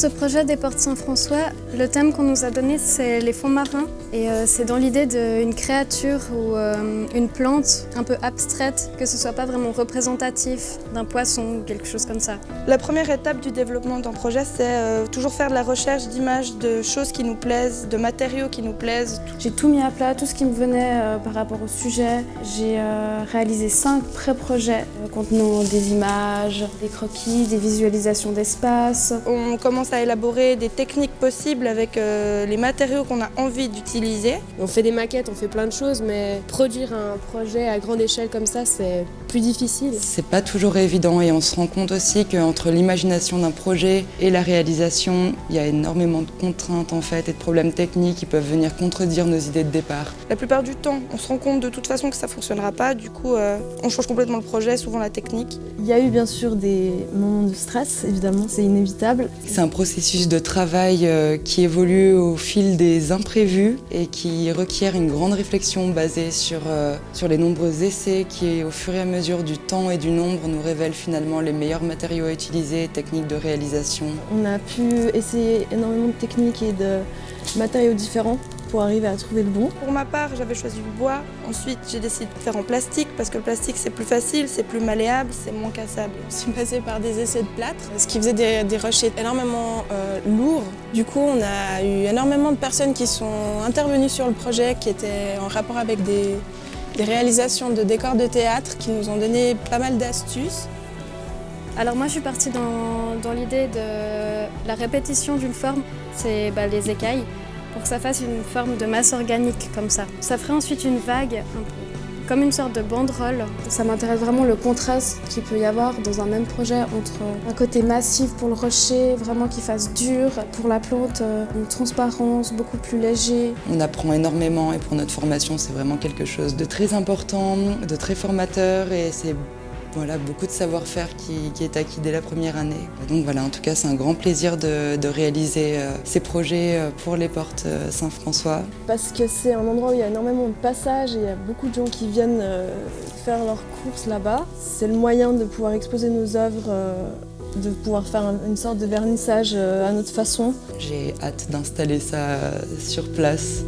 ce projet des Portes Saint-François, le thème qu'on nous a donné, c'est les fonds marins. Et c'est dans l'idée d'une créature ou une plante un peu abstraite, que ce soit pas vraiment représentatif d'un poisson ou quelque chose comme ça. La première étape du développement d'un projet, c'est toujours faire de la recherche d'images, de choses qui nous plaisent, de matériaux qui nous plaisent. J'ai tout mis à plat, tout ce qui me venait par rapport au sujet. J'ai réalisé 5 pré-projets contenant des images, des croquis, des visualisations d'espace. On commence à élaborer des techniques possibles avec les matériaux qu'on a envie d'utiliser. On fait des maquettes, on fait plein de choses, mais produire un projet à grande échelle comme ça, c'est plus difficile. C'est pas toujours évident et on se rend compte aussi qu'entre l'imagination d'un projet et la réalisation, il y a énormément de contraintes en fait et de problèmes techniques qui peuvent venir contredire nos idées de départ. La plupart du temps, on se rend compte de toute façon que ça fonctionnera pas, du coup on change complètement le projet, souvent la technique. Il y a eu bien sûr des moments de stress, évidemment, c'est inévitable. C'est un processus de travail qui évolue au fil des imprévus et qui requiert une grande réflexion basée sur les nombreux essais qui, au fur et à mesure du temps et du nombre, nous révèlent finalement les meilleurs matériaux à utiliser et techniques de réalisation. On a pu essayer énormément de techniques et de matériaux différents pour arriver à trouver le bon. Pour ma part, j'avais choisi le bois. Ensuite, j'ai décidé de faire en plastique parce que le plastique, c'est plus facile, c'est plus malléable, c'est moins cassable. Je suis passée par des essais de plâtre, ce qui faisait des rochers énormément lourds. Du coup, on a eu énormément de personnes qui sont intervenues sur le projet, qui étaient en rapport avec des réalisations de décors de théâtre, qui nous ont donné pas mal d'astuces. Alors moi je suis partie dans l'idée de la répétition d'une forme, c'est les écailles, pour que ça fasse une forme de masse organique comme ça. Ça ferait ensuite une vague, comme une sorte de banderole. Ça m'intéresse vraiment le contraste qu'il peut y avoir dans un même projet entre un côté massif pour le rocher, vraiment qui fasse dur, pour la plante, une transparence beaucoup plus léger. On apprend énormément et pour notre formation c'est vraiment quelque chose de très important, de très formateur et c'est beaucoup de savoir-faire qui est acquis dès la première année. Donc voilà, en tout cas, c'est un grand plaisir de réaliser ces projets pour les Portes Saint-François. Parce que c'est un endroit où il y a énormément de passages et il y a beaucoup de gens qui viennent faire leurs courses là-bas. C'est le moyen de pouvoir exposer nos œuvres, de pouvoir faire une sorte de vernissage à notre façon. J'ai hâte d'installer ça sur place.